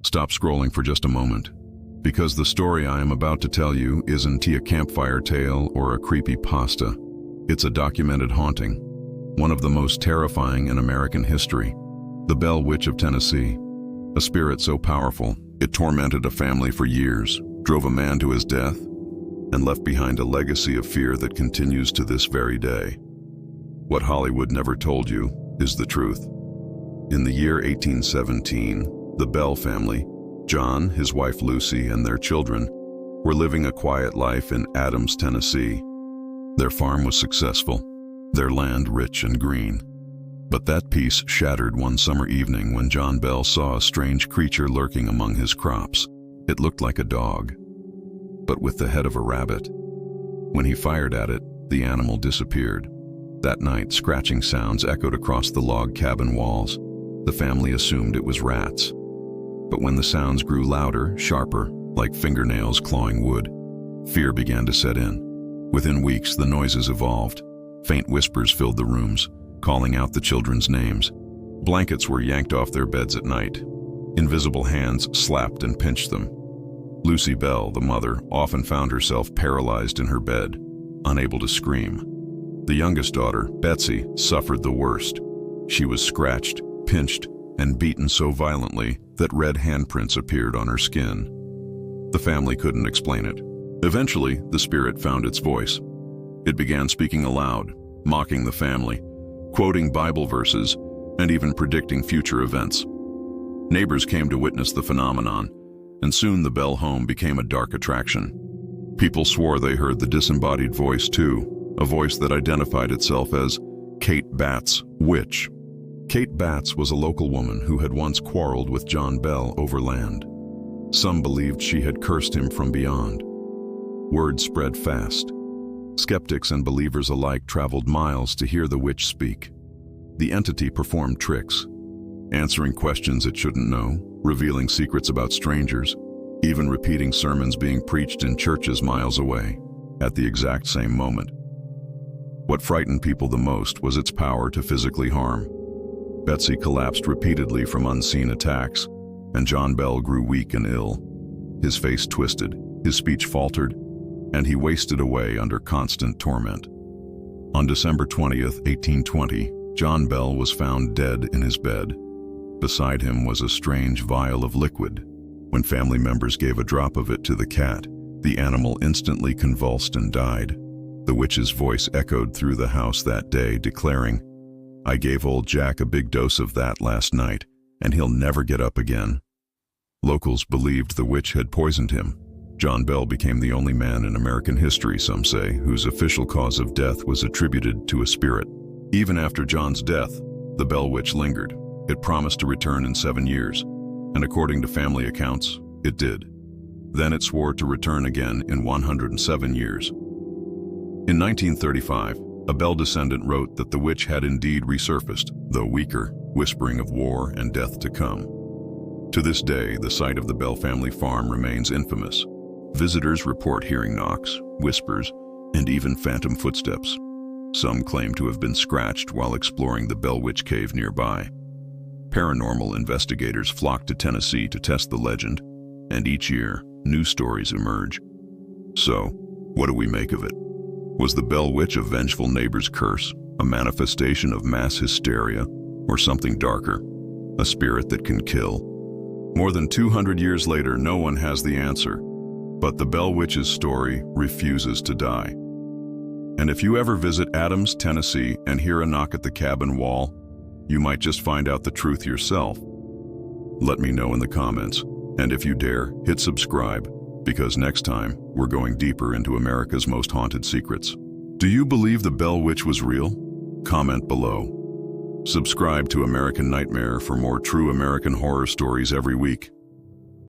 Stop scrolling for just a moment, because the story I am about to tell you isn't a campfire tale or a creepypasta. It's a documented haunting, one of the most terrifying in American history. The Bell Witch of Tennessee, a spirit so powerful it tormented a family for years, drove a man to his death, and left behind a legacy of fear that continues to this very day. What Hollywood never told you is the truth. In the year 1817, the Bell family, John, his wife Lucy, and their children, were living a quiet life in Adams, Tennessee. Their farm was successful, their land rich and green. But that peace shattered one summer evening when John Bell saw a strange creature lurking among his crops. It looked like a dog, but with the head of a rabbit. When he fired at it, the animal disappeared. That night, scratching sounds echoed across the log cabin walls. The family assumed it was rats. But when the sounds grew louder, sharper, like fingernails clawing wood, fear began to set in. Within weeks, the noises evolved. Faint whispers filled the rooms, calling out the children's names. Blankets were yanked off their beds at night. Invisible hands slapped and pinched them. Lucy Bell, the mother, often found herself paralyzed in her bed, unable to scream. The youngest daughter, Betsy, suffered the worst. She was scratched, pinched, and beaten so violently that red handprints appeared on her skin. The family couldn't explain it. Eventually, the spirit found its voice. It began speaking aloud, mocking the family, quoting Bible verses, and even predicting future events. Neighbors came to witness the phenomenon, and soon the Bell home became a dark attraction. People swore they heard the disembodied voice too, a voice that identified itself as Kate Batts, witch. Kate Batts was a local woman who had once quarreled with John Bell over land. Some believed she had cursed him from beyond. Word spread fast. Skeptics and believers alike traveled miles to hear the witch speak. The entity performed tricks, answering questions it shouldn't know, revealing secrets about strangers, even repeating sermons being preached in churches miles away, at the exact same moment. What frightened people the most was its power to physically harm. Betsy collapsed repeatedly from unseen attacks, and John Bell grew weak and ill. His face twisted, his speech faltered, and he wasted away under constant torment. On December 20th, 1820, John Bell was found dead in his bed. Beside him was a strange vial of liquid. When family members gave a drop of it to the cat, the animal instantly convulsed and died. The witch's voice echoed through the house that day, declaring, "I gave old Jack a big dose of that last night, and he'll never get up again." Locals believed the witch had poisoned him. John Bell became the only man in American history, some say, whose official cause of death was attributed to a spirit. Even after John's death, the Bell Witch lingered. It promised to return in 7 years, and according to family accounts, it did. Then it swore to return again in 107 years. In 1935, a Bell descendant wrote that the witch had indeed resurfaced, though weaker, whispering of war and death to come. To this day, the site of the Bell family farm remains infamous. Visitors report hearing knocks, whispers, and even phantom footsteps. Some claim to have been scratched while exploring the Bell Witch Cave nearby. Paranormal investigators flock to Tennessee to test the legend, and each year, new stories emerge. So, what do we make of it? Was the Bell Witch a vengeful neighbor's curse, a manifestation of mass hysteria, or something darker, a spirit that can kill? More than 200 years later, no one has the answer, but the Bell Witch's story refuses to die. And if you ever visit Adams, Tennessee, and hear a knock at the cabin wall, you might just find out the truth yourself. Let me know in the comments, and if you dare, hit subscribe, because next time, we're going deeper into America's most haunted secrets. Do you believe the Bell Witch was real? Comment below. Subscribe to American Nightmare for more true American horror stories every week.